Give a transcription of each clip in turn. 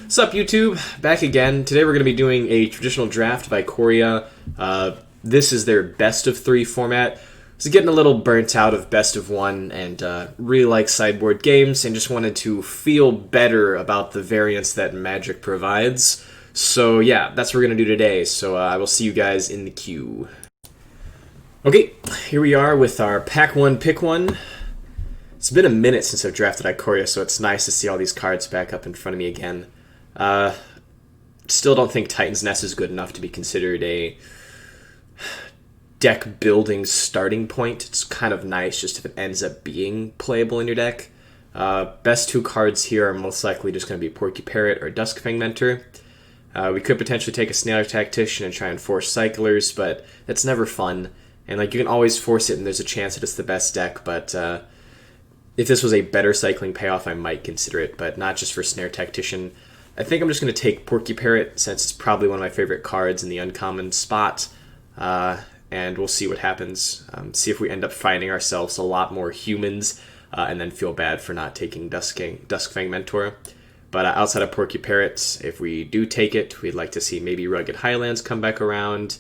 What's up, YouTube? Back again. Today we're going to be doing a traditional draft by Ikoria. This is their best of 3 format. I was getting a little burnt out of best of 1 and really like sideboard games and just wanted to feel better about the variance that Magic provides. So yeah, that's what we're going to do today. So I will see you guys in the queue. Okay, here we are with our pack 1, pick 1. It's been a minute since I've drafted Ikoria, so it's nice to see all these cards back up in front of me again. Still don't think Titan's Nest is good enough to be considered a deck building starting point. It's kind of nice just if it ends up being playable in your deck. Best 2 cards here are most likely just going to be Porky Parrot or Duskfang Mentor. We could potentially take a Snail Tactician and try and force Cyclers, but that's never fun. And like you can always force it and there's a chance that it's the best deck, but if this was a better cycling payoff, I might consider it, but not just for Snare Tactician. I think I'm just going to take Porky Parrot, since it's probably one of my favorite cards in the uncommon spot, and we'll see what happens. See if we end up finding ourselves a lot more humans, and then feel bad for not taking Duskfang Mentor. But outside of Porky Parrot, if we do take it, we'd like to see maybe Rugged Highlands come back around,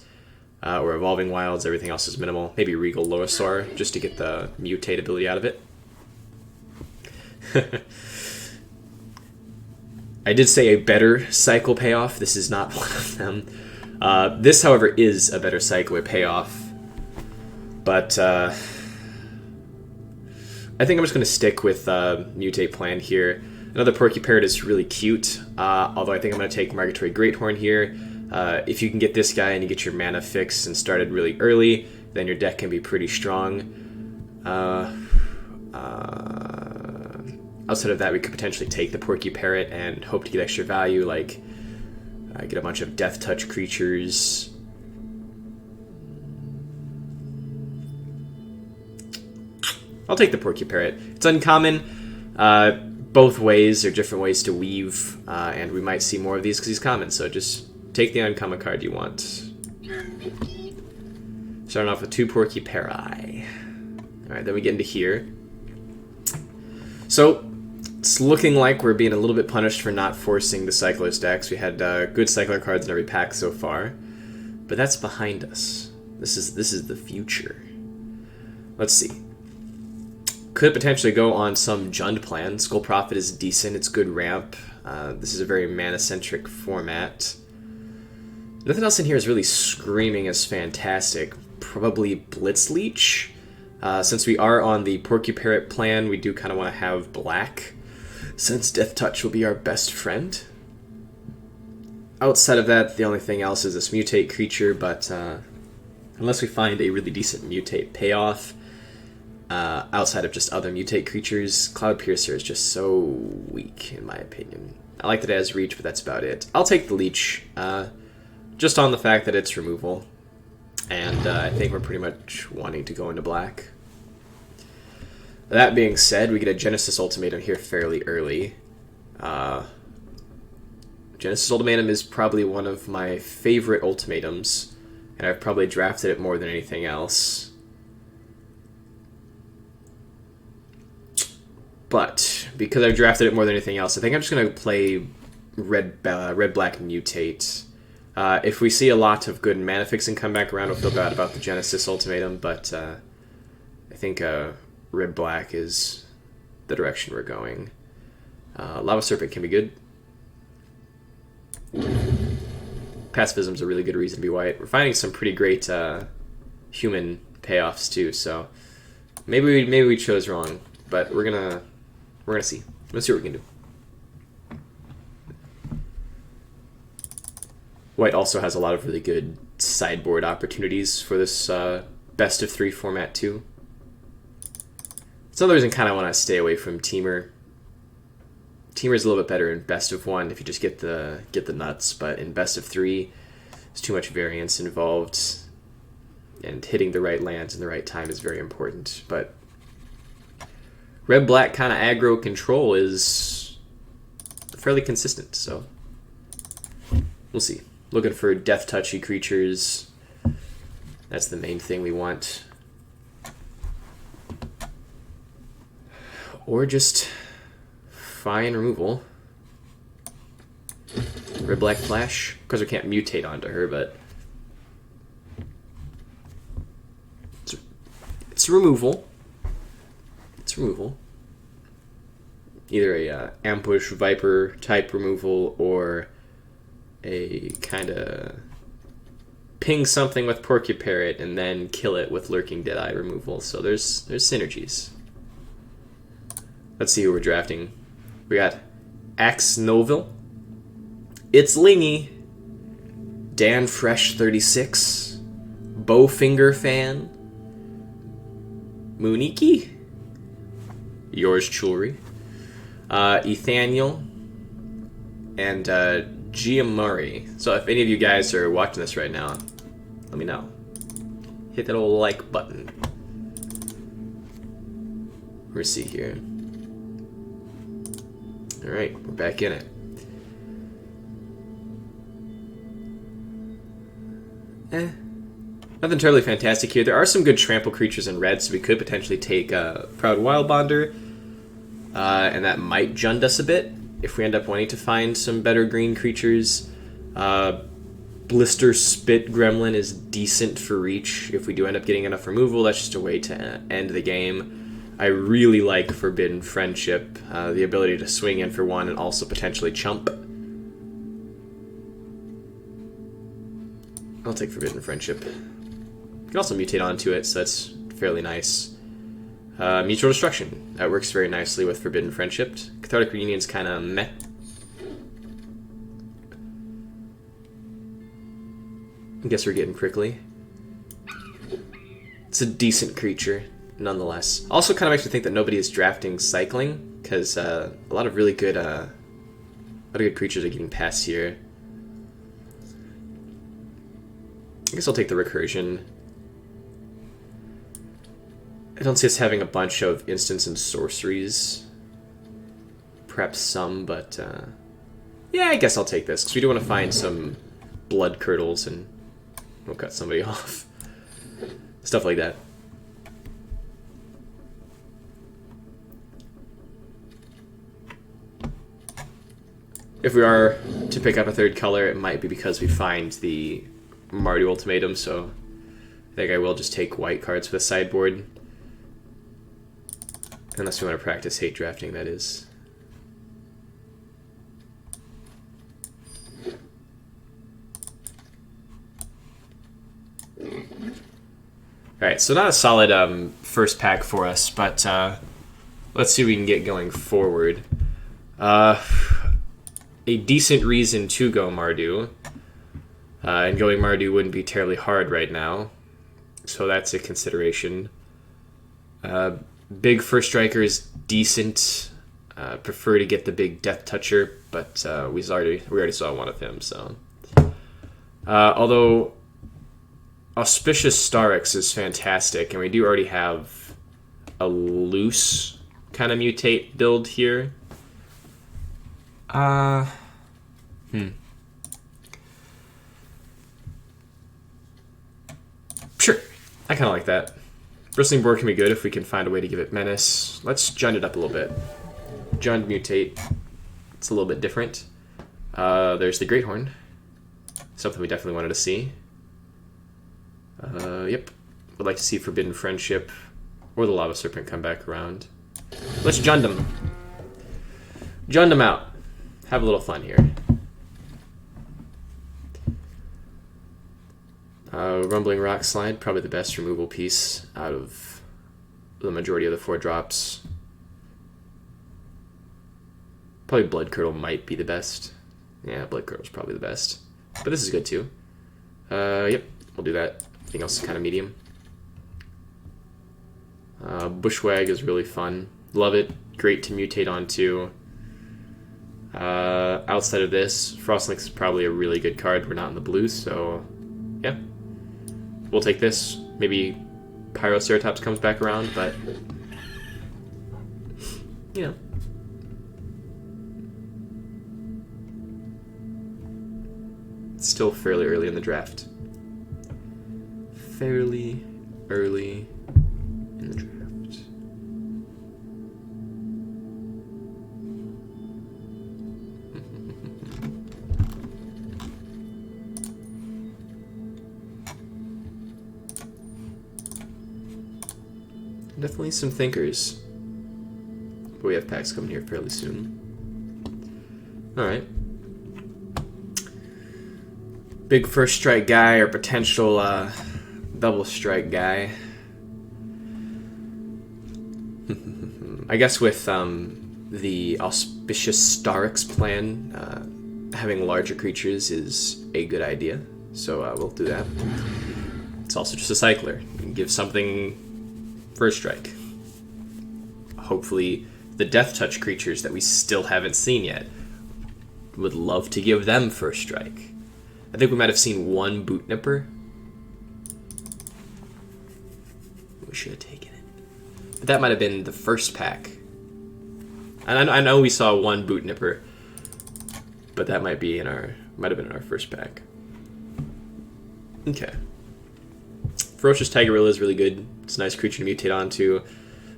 or Evolving Wilds. Everything else is minimal. Maybe Regal Loasaur, just to get the mutate ability out of it. I did say a better cycle payoff. This is not one of them. This, however, is a better cycler payoff. But I think I'm just going to stick with Mutate Plan here. Another Porky Parrot is really cute, although I think I'm going to take Migratory Greathorn here. If you can get this guy and you get your mana fixed and started really early, then your deck can be pretty strong. Outside of that, we could potentially take the Porky Parrot and hope to get extra value, like get a bunch of Death Touch creatures. I'll take the Porky Parrot. It's uncommon. Both ways are different ways to weave, and we might see more of these because he's common, so just take the uncommon card you want. Starting off with 2 Porky Parrot. Alright, then we get into here. So, it's looking like we're being a little bit punished for not forcing the Cycler stacks. We had good Cycler cards in every pack so far, but that's behind us. This is the future. Let's see. Could potentially go on some Jund plan. Skull Prophet is decent. It's good ramp. This is a very mana-centric format. Nothing else in here is really screaming as fantastic. Probably Blitz Leech. Since we are on the Porky Parrot plan, we do kind of want to have black, since Death Touch will be our best friend. Outside of that, the only thing else is this Mutate creature, but unless we find a really decent Mutate payoff, outside of just other Mutate creatures, Cloud Piercer is just so weak, in my opinion. I like that it has reach, but that's about it. I'll take the Leech, just on the fact that it's removal. And I think we're pretty much wanting to go into black. That being said, we get a Genesis Ultimatum here fairly early. Genesis Ultimatum is probably one of my favorite ultimatums, and I've probably drafted it more than anything else. But because I've drafted it more than anything else, I think I'm just going to play red-black Mutate. If we see a lot of good mana fixing come back around, we'll feel bad about the Genesis Ultimatum, but I think red-black is the direction we're going. Lava Serpent can be good. Pacifism's a really good reason to be white. We're finding some pretty great human payoffs too, so maybe we chose wrong, but we're gonna see. Let's see what we can do. White also has a lot of really good sideboard opportunities for this best of 3 format too. It's another reason kind of want to stay away from Teamer. Teamer's a little bit better in best of 1 if you just get the nuts, but in best of 3, there's too much variance involved, and hitting the right lands in the right time is very important. But red-black kind of aggro control is fairly consistent, so we'll see. Looking for death touchy creatures. That's the main thing we want. Or just fine removal. Red Black Flash. Of course, we can't mutate onto her, but it's removal. It's removal. Either a Ambush Viper type removal or a kind of ping something with Porcuparrot and then kill it with Lurking Deadeye removal. So there's synergies. Let's see who we're drafting. We got Axe Noville. It's Lingy. Dan Fresh 36. Bowfinger Fan. Mooniki. Yours Jewelry. Ethaniel. And Gia Murray. So if any of you guys are watching this right now, let me know. Hit that old like button. Let's see here. Alright, we're back in it. Nothing terribly fantastic here. There are some good trample creatures in red, so we could potentially take Proud Wildbonder. And that might jund us a bit if we end up wanting to find some better green creatures. Blister Spit Gremlin is decent for reach. If we do end up getting enough removal, that's just a way to end the game. I really like Forbidden Friendship, the ability to swing in for one and also potentially chump. I'll take Forbidden Friendship. You can also mutate onto it, so that's fairly nice. Mutual Destruction. That works very nicely with Forbidden Friendship. Cathartic Reunion's kind of meh. I guess we're getting prickly. It's a decent creature, nonetheless. Also kind of makes me think that nobody is drafting Cycling, because a lot of really good, creatures are getting passed here. I guess I'll take the Recursion. I don't see us having a bunch of instants and sorceries. Perhaps some, but yeah, I guess I'll take this, because we do want to find some blood curdles and we'll cut somebody off. Stuff like that. If we are to pick up a third color, it might be because we find the Mardu Ultimatum, so I think I will just take white cards for the sideboard. Unless we want to practice hate drafting, that is. Alright, so not a solid first pack for us, but let's see what we can get going forward. A decent reason to go Mardu. And going Mardu wouldn't be terribly hard right now, so that's a consideration. Big First Striker is decent. Prefer to get the big Death Toucher, but we already saw one of him, so. Although Auspicious Starix is fantastic, and we do already have a loose kind of mutate build here. Sure, I kind of like that. Bristling Boar can be good if we can find a way to give it Menace. Let's jund it up a little bit. Jund, mutate. It's a little bit different. There's the Great Horn. Something we definitely wanted to see. Yep. Would like to see Forbidden Friendship or the Lava Serpent come back around. Let's jund them. Jund them out. Have a little fun here. Rumbling Rock Slide, probably the best removal piece out of the majority of the 4 drops. Probably Blood Curdle might be the best. Yeah, Blood Curdle's probably the best. But this is good too. Yep, we'll do that. Everything else is kind of medium. Bushwag is really fun. Love it. Great to mutate onto. Outside of this, Frostlink is probably a really good card. We're not in the blue, so yeah. We'll take this. Maybe Pyroceratops comes back around, but you know. It's still fairly early in the draft. Fairly early in the draft. definitely some thinkers. But we have packs coming here fairly soon. Alright. Big first strike guy or potential double strike guy. I guess with the Auspicious Starix plan, having larger creatures is a good idea. So we'll do that. It's also just a cycler. You can give something first strike. Hopefully the Death Touch creatures that we still haven't seen yet, would love to give them first strike. I think we might have seen one Boot Nipper. We should have taken it. But that might have been the first pack. And I know we saw one Boot Nipper, but that might have been in our first pack. Okay. Ferocious Tigerilla is really good. It's a nice creature to mutate onto.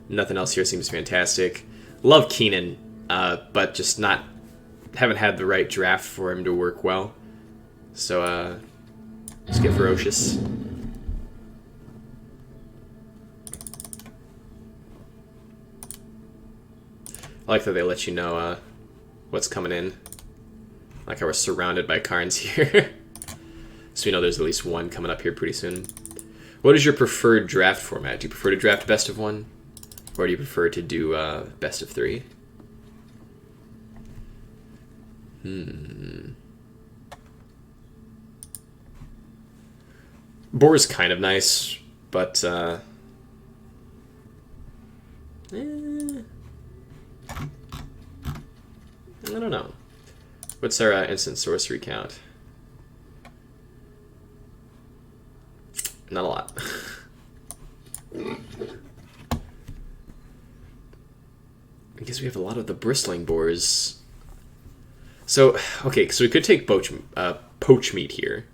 Nothing else here seems fantastic. Love Keenan, but just haven't had the right draft for him to work well. So, let's get Ferocious. I like that they let you know what's coming in. I like how we're surrounded by cards here. So we know there's at least one coming up here pretty soon. What is your preferred draft format? Do you prefer to draft best of one? Or do you prefer to do best of three? Boar is kind of nice, but I don't know. What's our instant sorcery count? Not a lot. I guess we have a lot of the bristling boars. So, okay, so we could take poach meat here,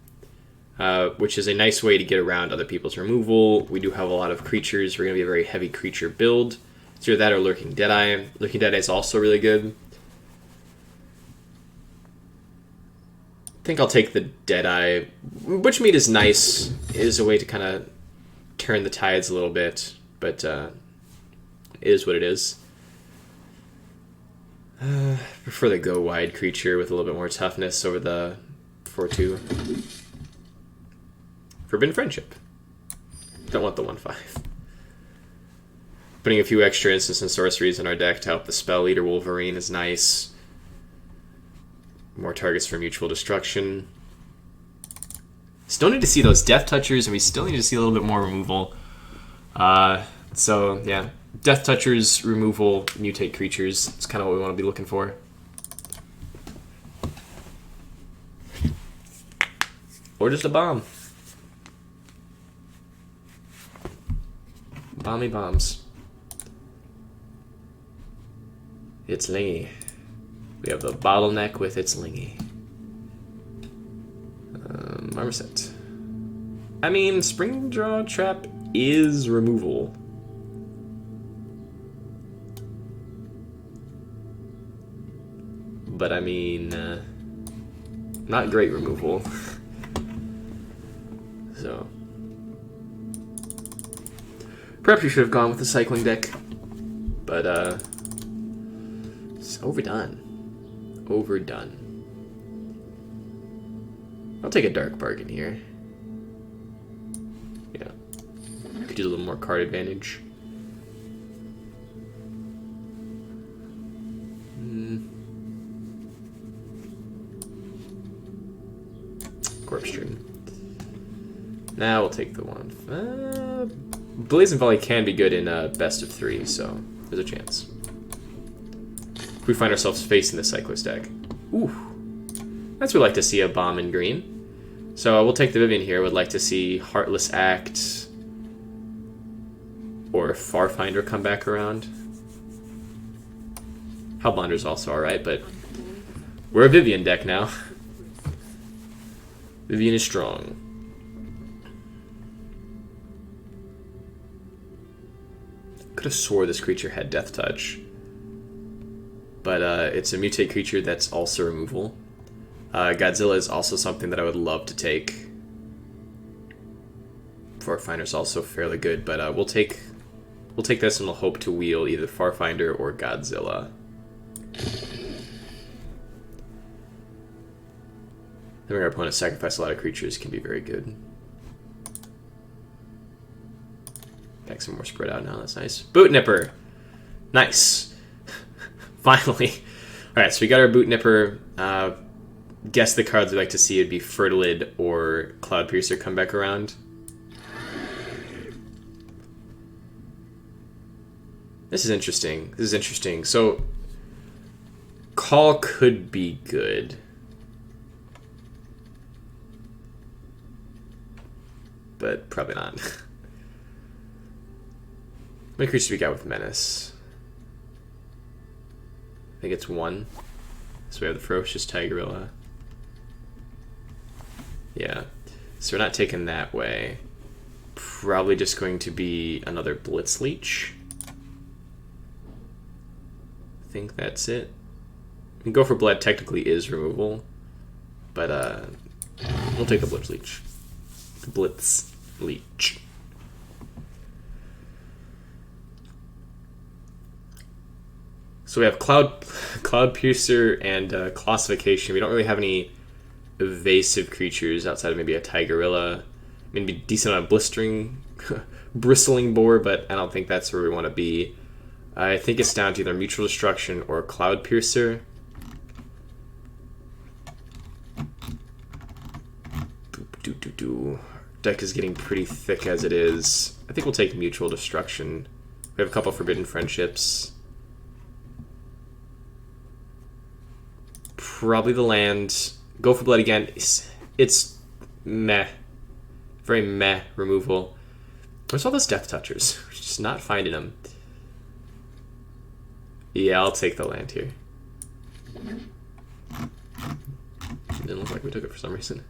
which is a nice way to get around other people's removal. We do have a lot of creatures. We're going to be a very heavy creature build. It's either that or Lurking Deadeye. Lurking Deadeye is also really good. I think I'll take the Deadeye. Butch meat is nice. It is a way to kind of turn the tides a little bit, but it is what it is. Prefer the go wide creature with a little bit more toughness over the 4/2. Forbidden Friendship. Don't want the 1/5. Putting a few extra instants and sorceries in our deck to help the Spell Leader Wolverine is nice. More targets for mutual destruction. Still need to see those Death Touchers, and we still need to see a little bit more removal. So, yeah. Death Touchers, removal, mutate creatures. It's kind of what we want to be looking for. Or just a bomb. Bomby bombs. It's Lingy. We have the Bottleneck with its Lingy. Armor set. I mean, Spring Draw Trap is removal. But I mean, not great removal. So, perhaps you should have gone with the cycling deck. But, it's overdone. Overdone. I'll take a Dark Bargain here. Yeah. Could use a little more card advantage. Corpse Stream. Now we'll take the one. Blazing Volley can be good in best of 3, so there's a chance. If we find ourselves facing the Cyclist deck. Ooh. That's what we'd like to see, a bomb in green. So we'll take the Vivian here. Would like to see Heartless Act or Farfinder come back around. Hellbonder's also alright, but we're a Vivian deck now. Vivian is strong. Could have swore this creature had Death Touch. But it's a mutate creature that's also removal. Godzilla is also something that I would love to take. Farfinder's also fairly good, but we'll take We'll take this and we'll hope to wheel either Farfinder or Godzilla. Having our opponent sacrifice a lot of creatures can be very good. Got some more spread out now, that's nice. Boot Nipper! Nice! Finally! Alright, so we got our Boot Nipper. Guess the cards we'd like to see would be Fertilid or Cloud Piercer come back around. This is interesting. This is interesting. So, Call could be good. But probably not. How many creatures do we got with Menace? I think it's 1. So we have the Ferocious Tigerilla. Yeah. So we're not taking that way. Probably just going to be another Blitz Leech. I think that's it. I mean, Go for Blood technically is removal. But we'll take the Blitz Leech. Blitz Leech. So we have Cloud Piercer and Classification. We don't really have any evasive creatures outside of maybe a Tigerilla. Maybe decent on a blistering, bristling boar, but I don't think that's where we want to be. I think it's down to either Mutual Destruction or Cloud Piercer. Deck is getting pretty thick as it is. I think we'll take Mutual Destruction. We have a couple Forbidden Friendships. Probably the land. Go for Blood again. It's meh. Very meh removal. Where's all those Death Touchers? We're just not finding them. Yeah, I'll take the land here. It didn't look like we took it for some reason.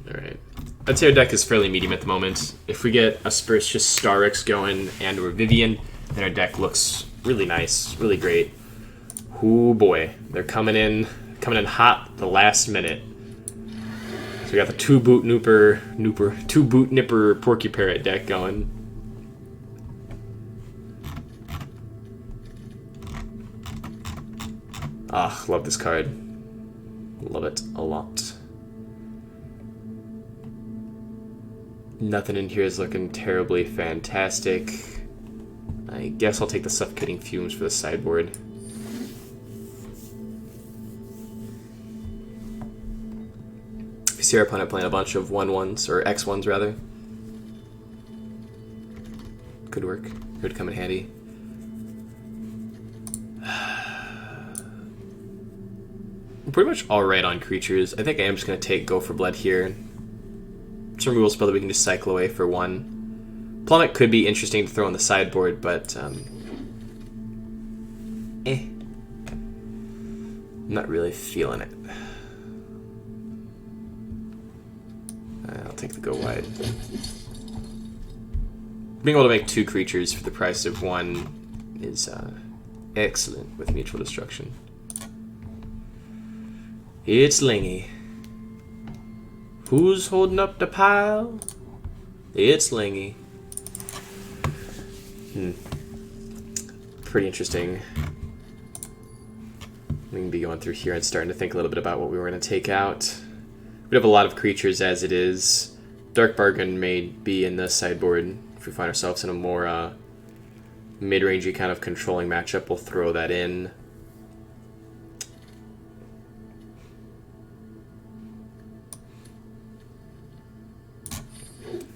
Alright. I'd say our deck is fairly medium at the moment. If we get a Aspertious Starix going and or Vivian, then our deck looks really nice, really great. Ooh boy, they're coming in hot the last minute. So we got the two boot nipper Porky Parrot deck going. Ah, love this card. Love it a lot. Nothing in here is looking terribly fantastic. I guess I'll take the Suffocating Fumes for the sideboard. If you see our opponent playing a bunch of 1/1s, or X1s rather, could work. It would come in handy. I'm pretty much alright on creatures. I think I am just going to take Go for Blood here. Some removal spell that we can just cycle away for 1. Plummet could be interesting to throw on the sideboard, but I'm not really feeling it. I'll take the Go Wide. Being able to make 2 creatures for the price of 1 is excellent with Mutual Destruction. It's Lingy. Who's holding up the pile? It's Lingy. Pretty interesting. We can be going through here and starting to think a little bit about what we were going to take out. We have a lot of creatures as it is. Dark Bargain may be in the sideboard. If we find ourselves in a more mid-rangey kind of controlling matchup, we'll throw that in.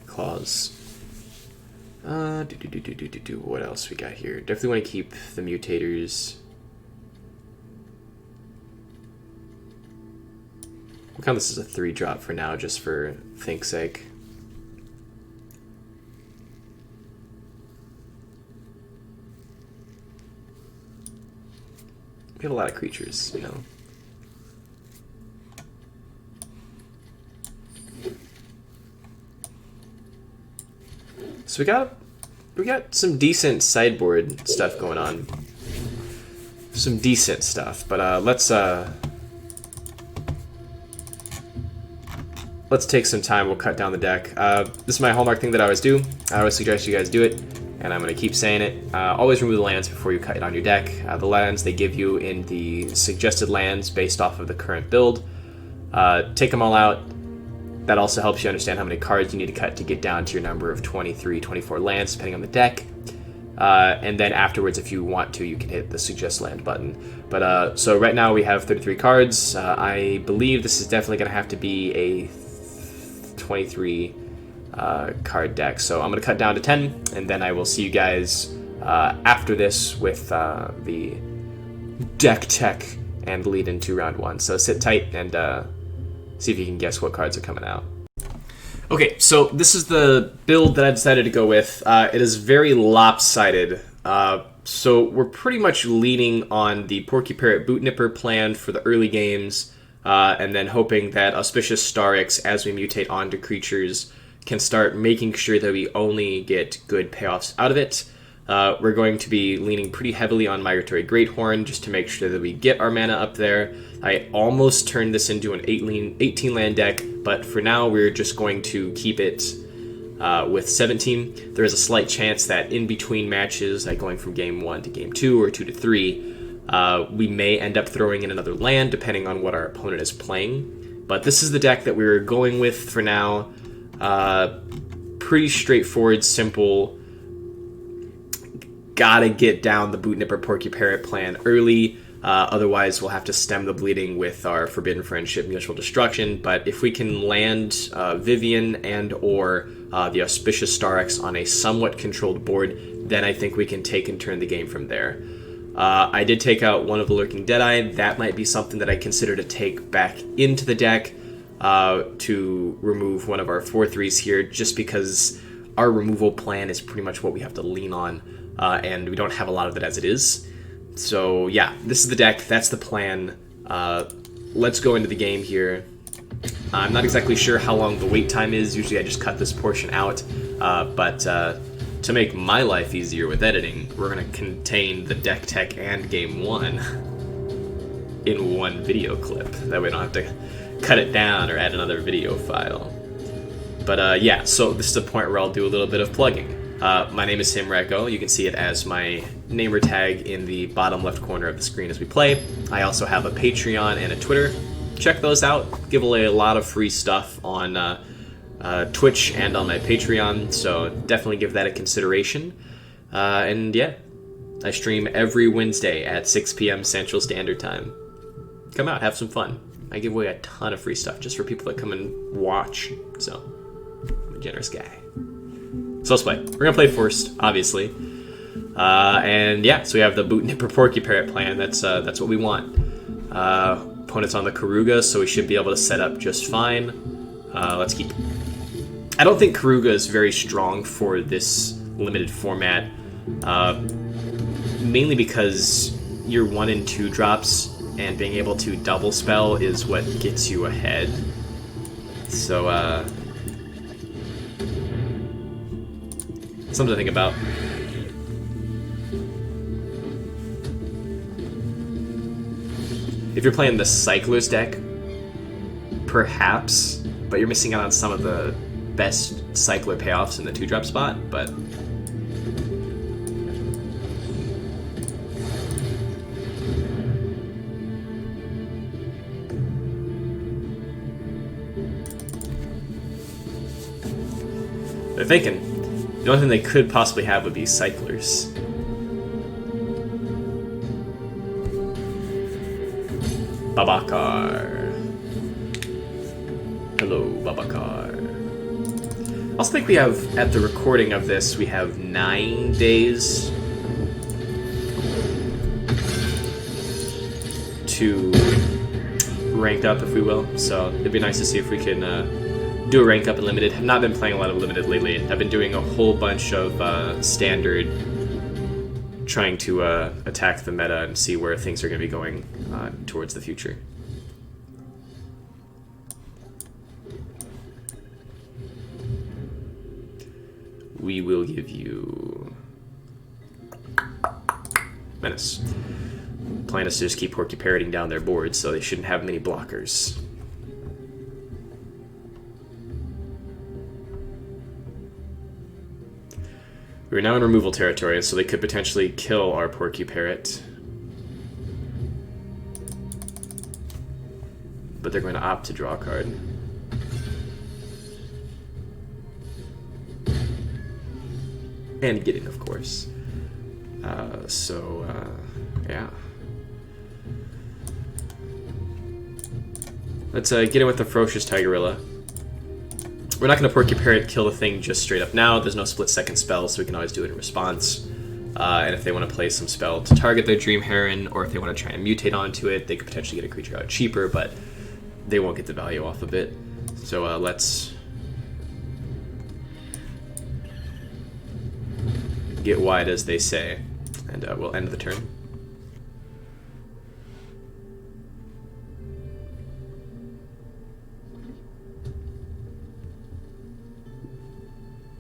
Claws. What else we got here? Definitely want to keep the Mutators. We'll count this as a 3-drop for now, just for think's sake. We have a lot of creatures, you know. So we got some decent sideboard stuff going on. Some decent stuff, but let's let's take some time. We'll cut down the deck. This is my hallmark thing that I always do. I always suggest you guys do it, and I'm going to keep saying it. Always remove the lands before you cut it on your deck. The lands they give you in the suggested lands based off of the current build. Take them all out. That also helps you understand how many cards you need to cut to get down to your number of 23, 24 lands, depending on the deck. And then afterwards, if you want to, you can hit the suggest land button. But so right now we have 33 cards. I believe this is definitely going to have to be a 23 card deck. So I'm going to cut down to 10, and then I will see you guys after this with the deck tech and lead into round 1. So sit tight and see if you can guess what cards are coming out. Okay, so this is the build that I decided to go with. It is very lopsided. So we're pretty much leaning on the Porky Parrot Boot Nipper plan for the early games, and then hoping that Auspicious Starix, as we mutate onto creatures, can start making sure that we only get good payoffs out of it. We're going to be leaning pretty heavily on Migratory Greathorn just to make sure that we get our mana up there. I almost turned this into an 18-land deck, but for now we're just going to keep it with 17. There is a slight chance that in between matches, like going from game 1 to game 2 or 2 to 3, we may end up throwing in another land depending on what our opponent is playing. But this is the deck that we're going with for now. Pretty straightforward, simple. Gotta get down the Boot Nipper Porky Parrot plan early, otherwise we'll have to stem the bleeding with our Forbidden Friendship Mutual Destruction. But if we can land Vivian and or the Auspicious Starix on a somewhat controlled board, then I think we can take and turn the game from there. I did take out one of the Lurking Deadeye. That might be something that I consider to take back into the deck to remove one of our 4/3s here, just because our removal plan is pretty much what we have to lean on. And we don't have a lot of it as it is. So yeah, this is the deck, that's the plan. Let's go into the game here. I'm not exactly sure how long the wait time is. Usually I just cut this portion out. But to make my life easier with editing, we're going to contain the deck tech and game 1 in one video clip. That way I don't have to cut it down or add another video file. But yeah, so this is the point where I'll do a little bit of plugging. My name is Simreko. You can see it as my namer tag in the bottom left corner of the screen as we play. I also have a Patreon and a Twitter. Check those out. Give away a lot of free stuff on Twitch and on my Patreon, so definitely give that a consideration. And yeah, I stream every Wednesday at 6 p.m. Central Standard Time. Come out, have some fun. I give away a ton of free stuff just for people that come and watch, so I'm a generous guy. So let's play. We're gonna play first, obviously, and yeah. So we have the Boot Nipper Porky Parrot plan. That's what we want. Opponent's on the Karuga, so we should be able to set up just fine. Let's keep. I don't think Karuga is very strong for this limited format, mainly because your 1 and 2 drops and being able to double spell is what gets you ahead. So something to think about. If you're playing the Cyclers deck, perhaps, but you're missing out on some of the best Cycler payoffs in the 2-drop spot, but they're thinking. The only thing they could possibly have would be Cyclers. Babakar. Hello, Babakar. I also think we have, at the recording of this, we have 9 days to rank up, if we will. So it'd be nice to see if we can do a rank up in Limited. I've not been playing a lot of Limited lately. I've been doing a whole bunch of Standard, trying to attack the meta and see where things are going to be going towards the future. We will give you Menace. Plan is to just keep Porky Parroting down their board, so they shouldn't have many blockers. We're now in removal territory, so they could potentially kill our Porky Parrot. But they're going to opt to draw a card. And get in, of course. Yeah. Let's get in with the Ferocious Tigerilla. We're not going to Porky Parrot kill the thing just straight up now. There's no split second spell, so we can always do it in response. And if they want to play some spell to target their Dream Heron, or if they want to try and mutate onto it, they could potentially get a creature out cheaper, but they won't get the value off of it. So let's get wide, as they say, and we'll end the turn.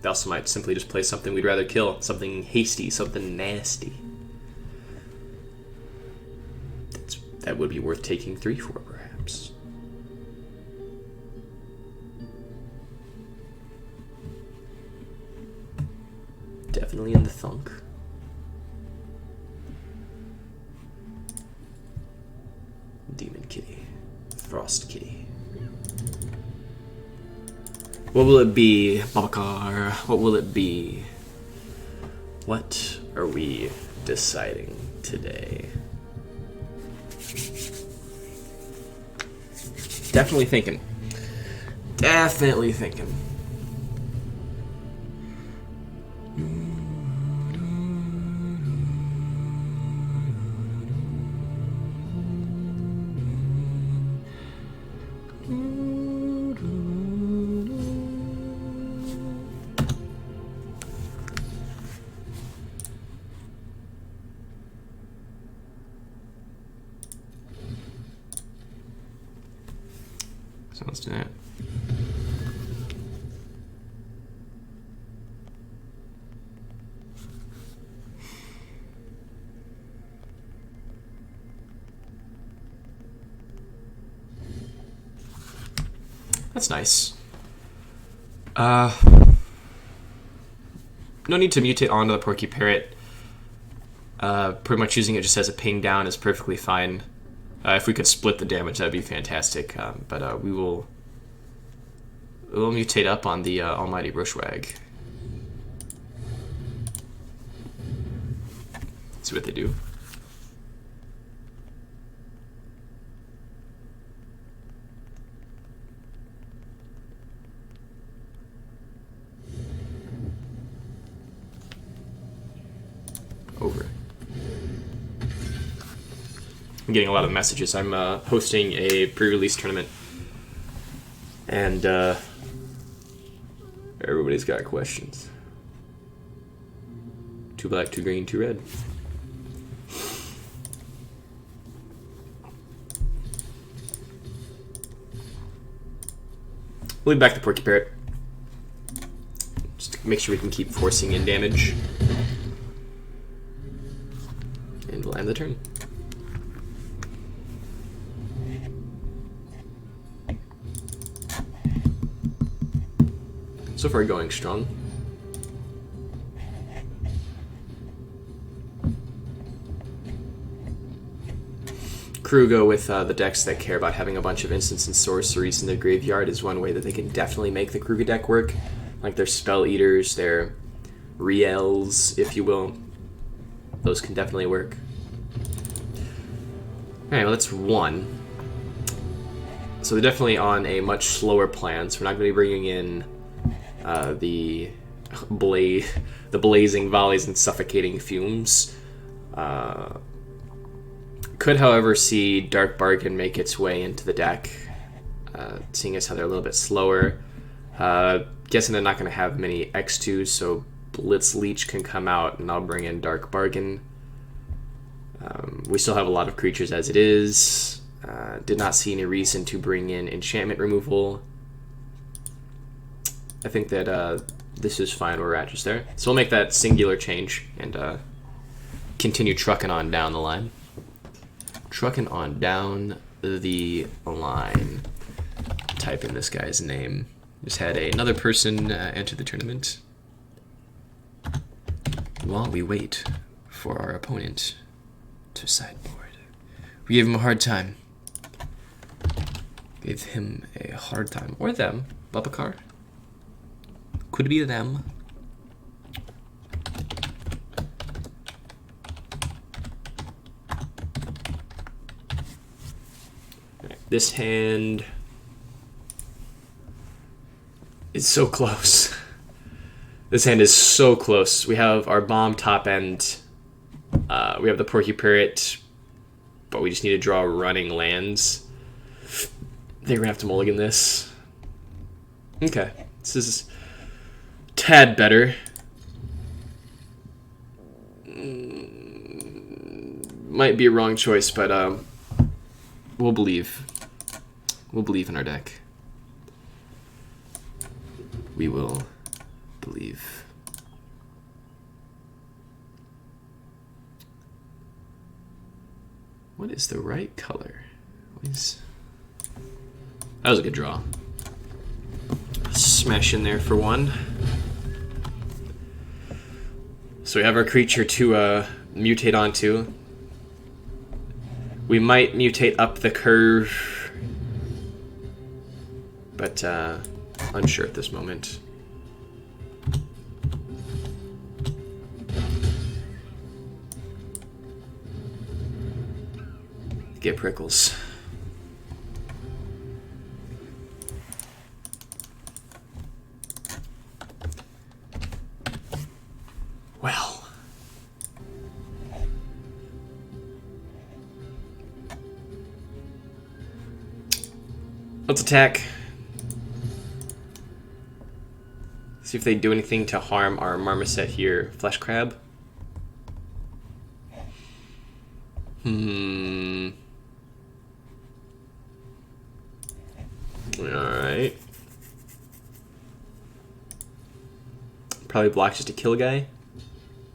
They also might simply just play something we'd rather kill, something hasty, something nasty. That would be worth taking 3 for, perhaps. Definitely in the thunk. Demon Kitty. Frost Kitty. What will it be, Babacar? What will it be? What are we deciding today? Definitely thinking. Definitely thinking. So let's do that. That's nice. No need to mutate onto the Porky Parrot. Pretty much using it just as a ping down is perfectly fine. If we could split the damage, that'd be fantastic. But we'll mutate up on the Almighty Bushwag. See what they do. Over. I'm getting a lot of messages. I'm hosting a pre-release tournament, and everybody's got questions. 2 black, 2 green, 2 red. We'll leave back the Porky Parrot. Just to make sure we can keep forcing in damage. And we'll end the turn. So far going strong. Crew go with the decks that care about having a bunch of instants and sorceries in their graveyard is one way that they can definitely make the Kruger deck work. Like their Spell Eaters, their Riels, if you will. Those can definitely work. Alright, well that's 1. So they're definitely on a much slower plan, so we're not going to be bringing in the blazing volleys and suffocating fumes. Could, however, see Dark Bargain make its way into the deck, seeing as how they're a little bit slower. Guessing they're not going to have many X2s, so Blitz Leech can come out, and I'll bring in Dark Bargain. We still have a lot of creatures as it is. Did not see any reason to bring in enchantment removal. I think that this is fine where we're at just there. So we'll make that singular change and continue trucking on down the line. Trucking on down the line. Type in this guy's name. Just had another person enter the tournament. while we wait for our opponent to sideboard. We gave him a hard time. Gave him a hard time. Or them. Babacar. Could be them. Right, this hand is so close. This hand is so close. We have our bomb top end. We have the Porky Parrot, but we just need to draw running lands. They're gonna have to mulligan this. Okay, this is tad better. Might be a wrong choice, but we'll believe. We'll believe in our deck. We will believe. What is the right color? That was a good draw. Smash in there for one. So we have our creature to mutate onto. We might mutate up the curve, but unsure at this moment. Get prickles. Well. Let's attack. See if they do anything to harm our Marmoset here. Flesh Crab. Alright. Probably block just to kill a guy.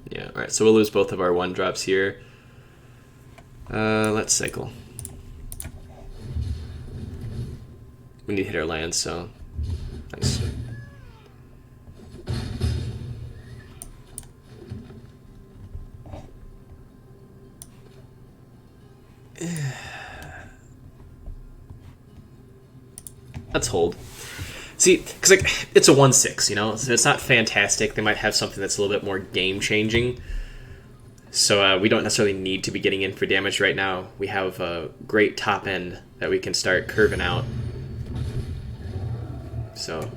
Yeah, alright, so we'll lose both of our 1-drops here. Let's cycle. We need to hit our lands, so nice. Let's hold. See, because like it's a 1/6, you know, so it's not fantastic. They might have something that's a little bit more game-changing. So we don't necessarily need to be getting in for damage right now. We have a great top end that we can start curving out. So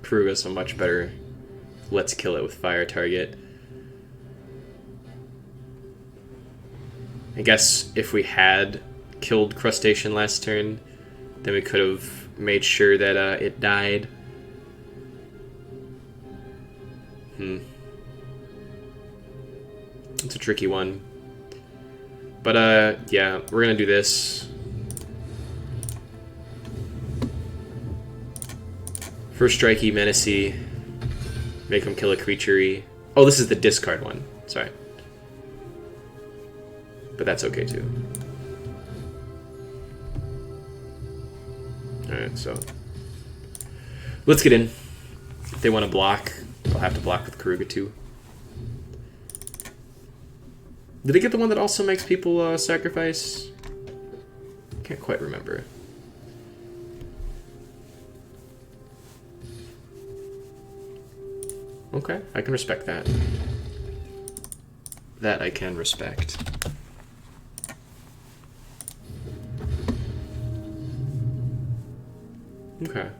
Peru is a much better let's kill it with fire target. I guess if we had killed Crustacean last turn, then we could have made sure that it died. It's a tricky one. But yeah, we're gonna do this. First strikey, menacey. Make him kill a creature-y. Oh, this is the discard one. Sorry. But that's okay too. Alright, so let's get in. If they want to block, they'll have to block with Karuga too. Did they get the one that also makes people sacrifice? Can't quite remember. Okay, I can respect that. That I can respect. Okay.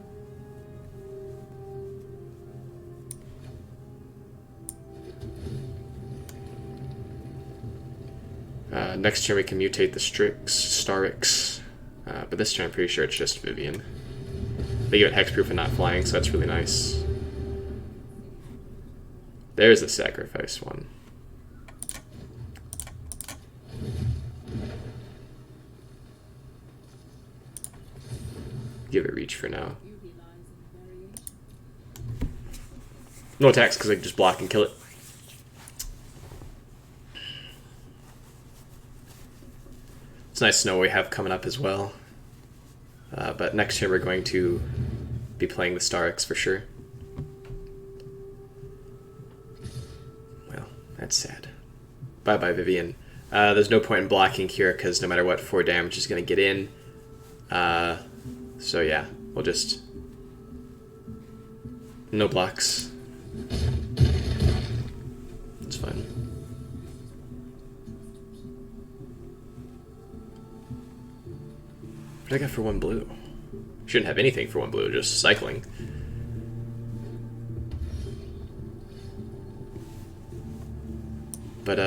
Next turn we can mutate the Starix, but this turn I'm pretty sure it's just Vivian. They give it hexproof and not flying, so that's really nice. There's the sacrifice one. Give it reach for now. No attacks because I can just block and kill it. It's nice to know what we have coming up as well. But next turn we're going to be playing the Starix for sure. That's sad. Bye-bye, Vivian. There's no point in blocking here because no matter what, 4 damage is going to get in. So yeah, we'll just... No blocks. It's fine. What do I got for 1 blue? Shouldn't have anything for 1 blue, just cycling. But,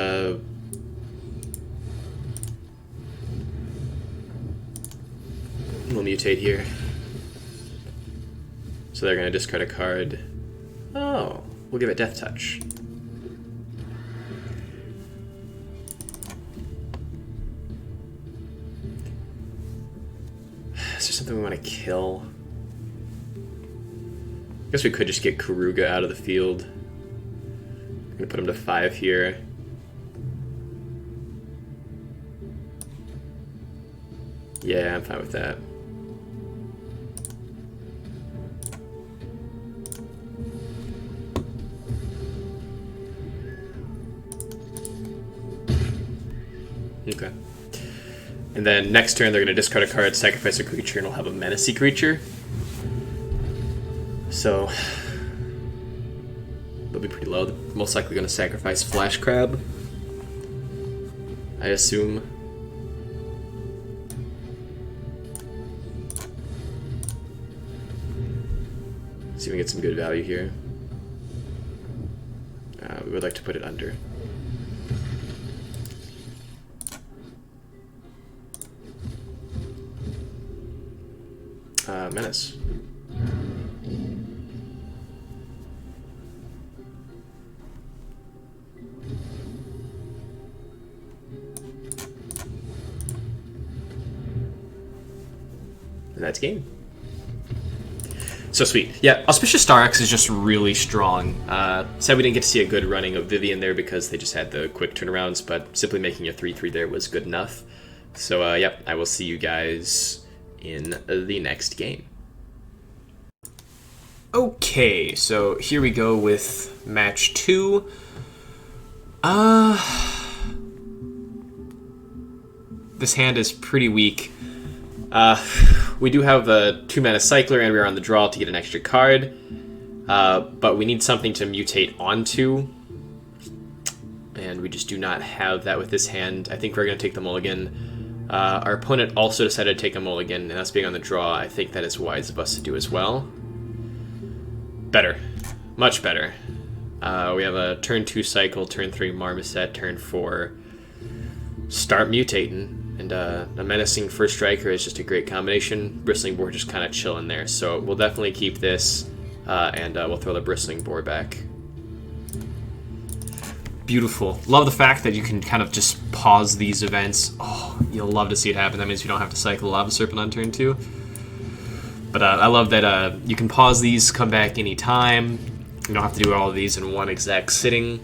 we'll mutate here. So they're going to discard a card. Oh, we'll give it Death Touch. Is there something we want to kill? I guess we could just get Karuga out of the field. I'm going to put him to 5 here. Yeah, I'm fine with that. Okay. And then next turn they're going to discard a card, sacrifice a creature, and we'll have a menacey creature. So they'll be pretty low. They're most likely going to sacrifice Flash Crab, I assume. See if we get some good value here. We would like to put it under. Menace. And that's game. So sweet. Yeah, Auspicious Star X is just really strong. Sad we didn't get to see a good running of Vivian there because they just had the quick turnarounds, but simply making a 3/3 there was good enough. So, yep, I will see you guys in the next game. Okay, so here we go with match 2. This hand is pretty weak. We do have a 2-mana cycler and we're on the draw to get an extra card. But we need something to mutate onto. And we just do not have that with this hand. I think we're going to take the mulligan. Our opponent also decided to take a mulligan, and us being on the draw, I think that is wise of us to do as well. Better. Much better. We have a turn 2 cycle, turn 3 Marmoset, turn 4 start mutating. And a menacing first striker is just a great combination. Bristling Boar just kind of chilling there. So we'll definitely keep this, and we'll throw the Bristling Boar back. Beautiful. Love the fact that you can kind of just pause these events. Oh, you'll love to see it happen. That means you don't have to cycle Lava Serpent on turn 2. But I love that you can pause these, come back anytime. You don't have to do all of these in one exact sitting.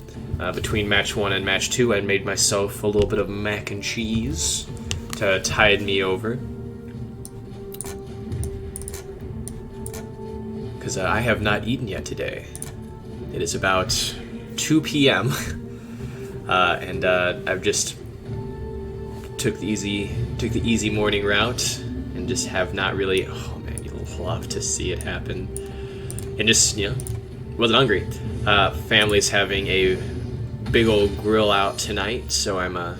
Between match 1 and match 2, I made myself a little bit of mac and cheese to tide me over. Because I have not eaten yet today. It is about 2 p.m. And I've just took the easy morning route and just have not really. Oh man, you'll love to see it happen. And just wasn't hungry. Family's having a big old grill out tonight, so I'm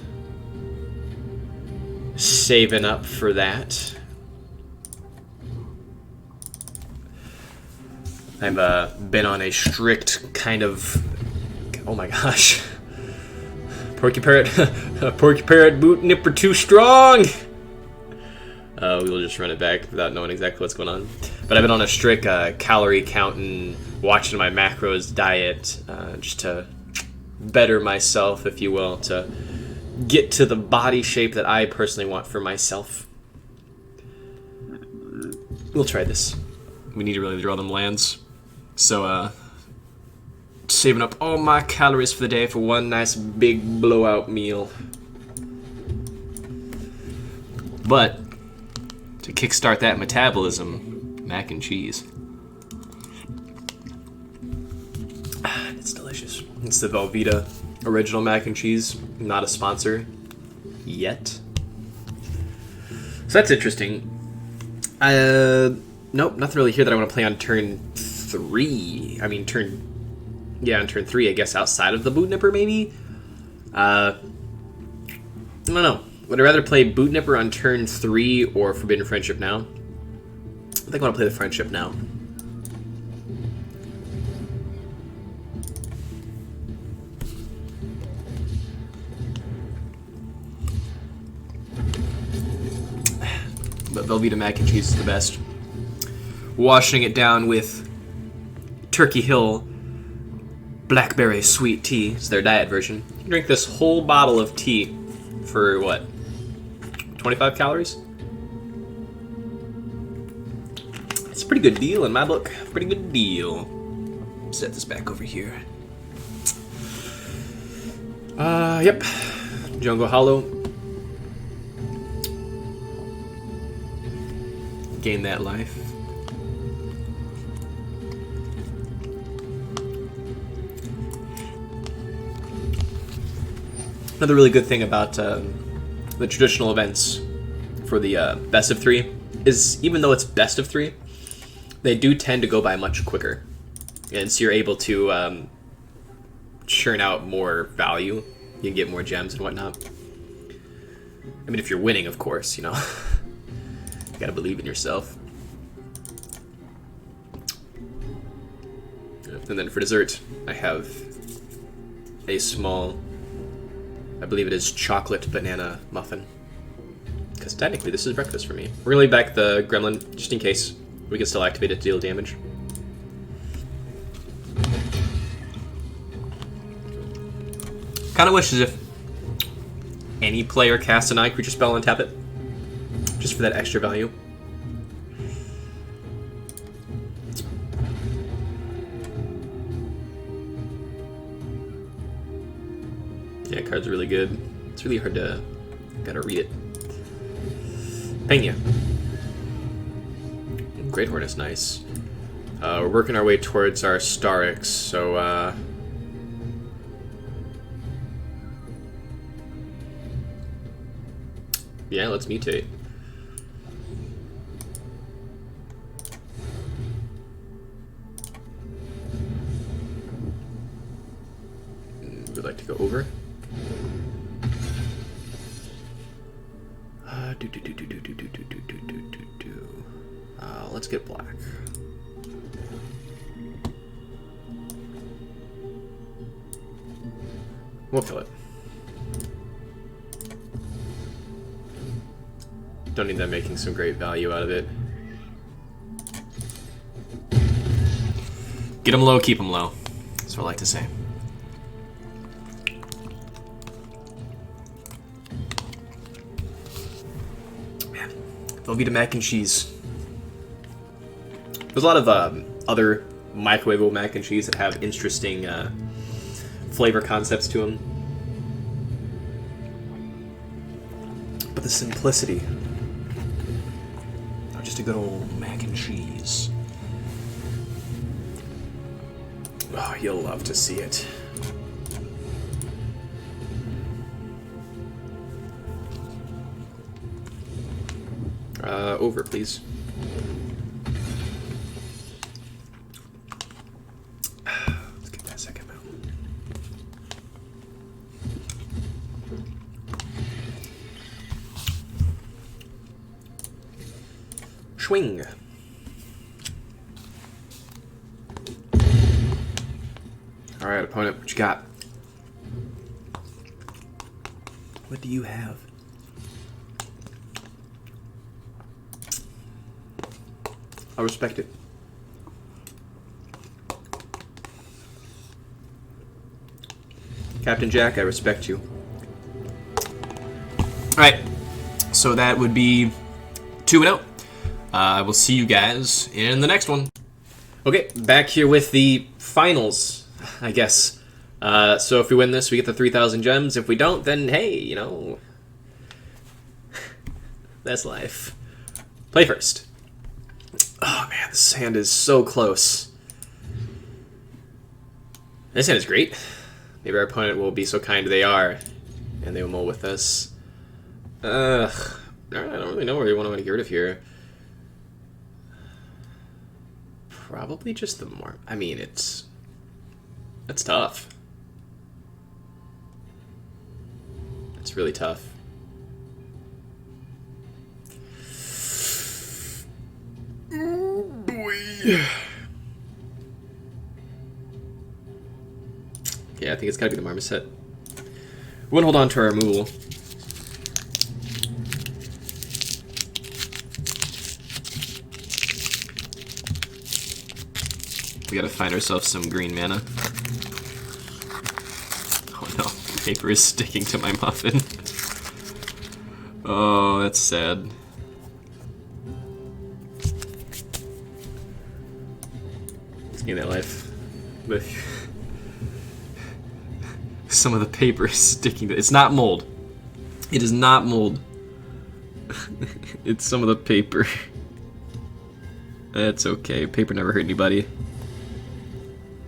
saving up for that. I've been on a strict kind of. Oh my gosh. Porky Parrot boot nipper too strong! We will just run it back without knowing exactly what's going on. But I've been on a strict calorie counting, watching my macros diet, just to better myself, if you will, to get to the body shape that I personally want for myself. We'll try this. We need to really draw them lands. So, saving up all my calories for the day for one nice big blowout meal. But to kickstart that metabolism, mac and cheese. It's delicious. It's the Velveeta Original Mac and Cheese, not a sponsor yet. So that's interesting. Nope, nothing really here that I want to play on turn 3. I mean, on turn 3, I guess, outside of the Boot Nipper, maybe? I don't know. Would I rather play Boot Nipper on turn 3 or Forbidden Friendship now? I think I want to play the Friendship now. But Velveeta Mac and Cheese is the best. Washing it down with Turkey Hill Blackberry Sweet Tea. It's their diet version. You can drink this whole bottle of tea for, what, 25 calories? It's a pretty good deal in my book. Pretty good deal. Set this back over here. Yep. Jungle Hollow. Gain that life. Another really good thing about the traditional events for the best of 3 is, even though it's best of 3, they do tend to go by much quicker. And so you're able to churn out more value. You can get more gems and whatnot. I mean, if you're winning, of course, you know. You gotta believe in yourself. And then for dessert, I have a small, I believe it is chocolate banana muffin. Because technically this is breakfast for me. We're gonna leave back the gremlin, just in case. We can still activate it to deal damage. Kinda wish as if any player casts an eye creature spell and tap it. Just for that extra value. Yeah, card's really good. It's really hard to... gotta read it. Pena. Great Horn is nice. We're working our way towards our Starix, so yeah, let's mutate. Would like to go over. Let's get black. We'll kill it. Don't need them making some great value out of it. Get them low, keep them low. That's what I like to say. Man, Velveeta Mac and Cheese. There's a lot of other microwavable mac and cheese that have interesting flavor concepts to them. But the simplicity of just a good old mac and cheese. Oh, you'll love to see it. Over, please. Let's get that second mount. Swing. Alright, opponent, what you got? What do you have? I respect it. Captain Jack, I respect you. Alright, so that would be 2-0. I will see you guys in the next one. Okay, back here with the finals, I guess. So if we win this, we get the 3,000 gems. If we don't, then hey, you know, that's life. Play first. Oh man, this hand is so close. This hand is great. Maybe our opponent will be so kind they are, and they will mull with us. Ugh. I don't really know where you want to get rid of here. Probably just the more. I mean, it's tough. It's really tough. Oh boy. Yeah, I think it's gotta be the Marmoset. We won't hold on to our removal. We gotta find ourselves some green mana. Oh no, paper is sticking to my muffin. Oh, that's sad. Let's gain that life. But some of the paper is sticking to it's not mold. It is not mold. It's some of the paper. That's okay. Paper never hurt anybody.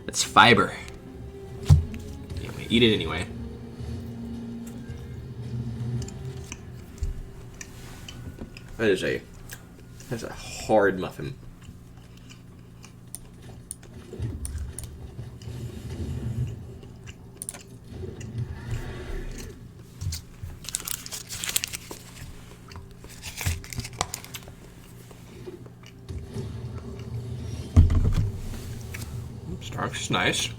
It's fiber. Yeah, I'm gonna eat it anyway. That's a hard muffin. Stark's nice.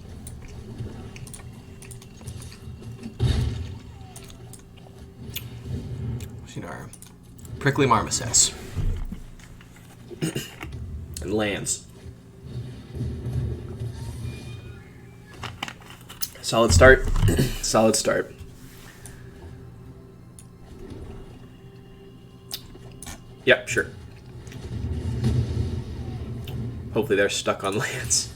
Seen our prickly marmosets and lands. Solid start. Solid start. Yep, sure. Hopefully they're stuck on lands.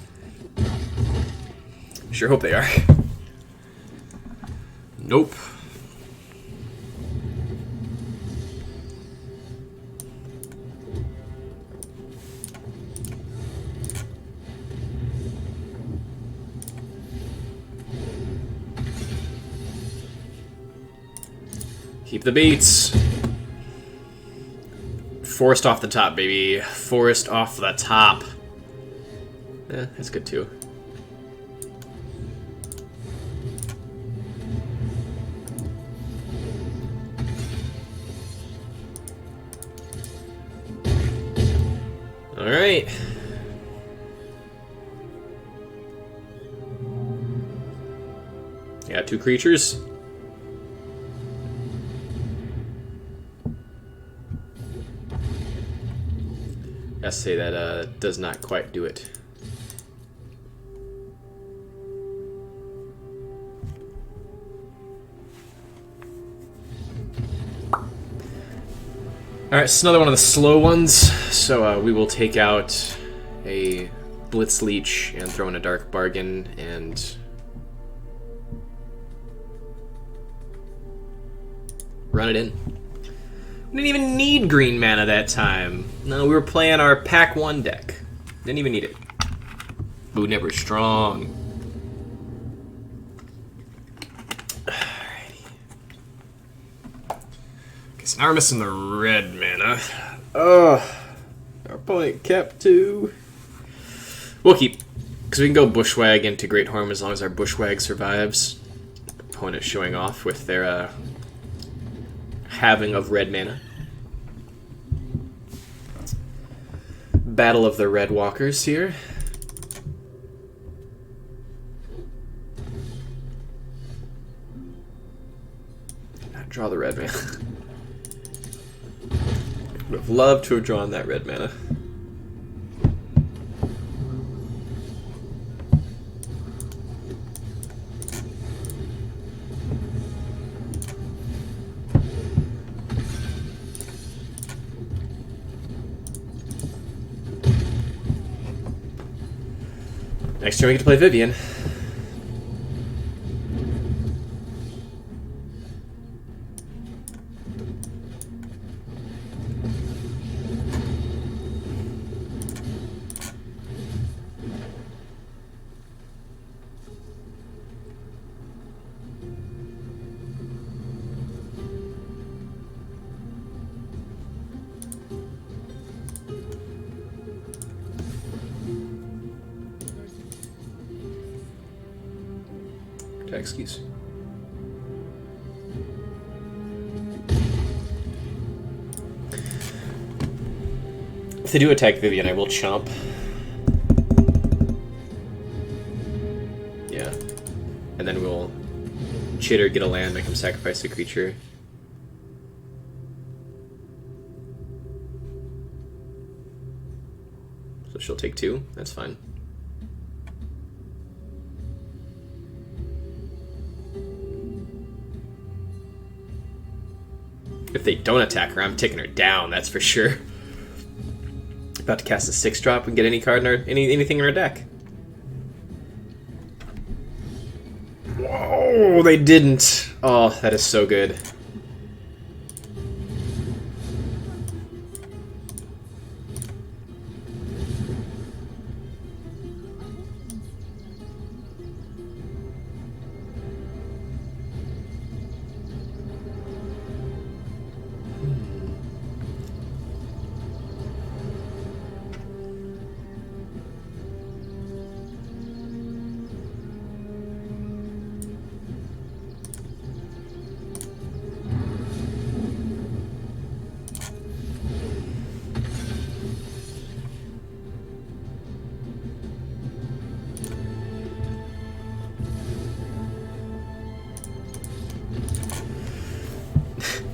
Sure hope they are. Nope. Keep the beats. Forest off the top, baby. Forest off the top. That's good too. All right. Got two creatures. I say that does not quite do it. Alright, it's another one of the slow ones, so we will take out a Blitz Leech and throw in a Dark Bargain and run it in. We didn't even need green mana that time. No, we were playing our Pack 1 deck. Didn't even need it. Boo never strong. Alrighty. Okay, so now we're missing the red mana. Oh, our opponent kept 2. We'll keep, because we can go Bushwag into Great Horn as long as our Bushwag survives. Opponent showing off with their halving of red mana. Battle of the Red Walkers here. Did not draw the red mana. Would have loved to have drawn that red mana. Next turn we get to play Vivian. Excuse. If they do attack Vivian, I will chomp. Yeah. And then we'll Chitter, get a land, make him sacrifice a creature. So she'll take 2, that's fine. If they don't attack her, I'm taking her down, that's for sure. About to cast a 6-drop and get any card in our, anything in our deck. Whoa, they didn't. Oh, that is so good.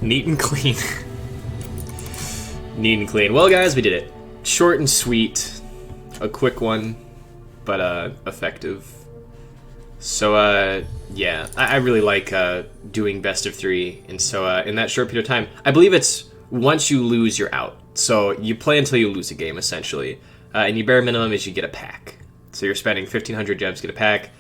Neat and clean. Neat and clean. Well, guys, we did it. Short and sweet. A quick one, but effective. So, yeah. I really like doing best of 3. And so, in that short period of time, I believe it's once you lose, you're out. So, you play until you lose a game, essentially. And your bare minimum is you get a pack. So, you're spending 1,500 gems to get a pack.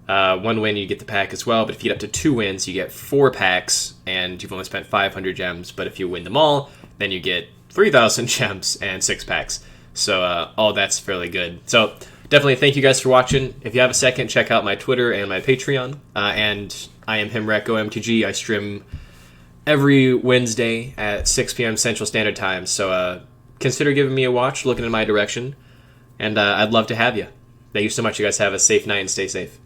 1 win, you get the pack as well, but if you get up to 2 wins, you get 4 packs, and you've only spent 500 gems, but if you win them all, then you get 3,000 gems and 6 packs. So all that's fairly good. So definitely thank you guys for watching. If you have a second, check out my Twitter and my Patreon. And I am HimRecOMTG. I stream every Wednesday at 6 p.m. Central Standard Time. So consider giving me a watch, looking in my direction, and I'd love to have you. Thank you so much. You guys have a safe night and stay safe.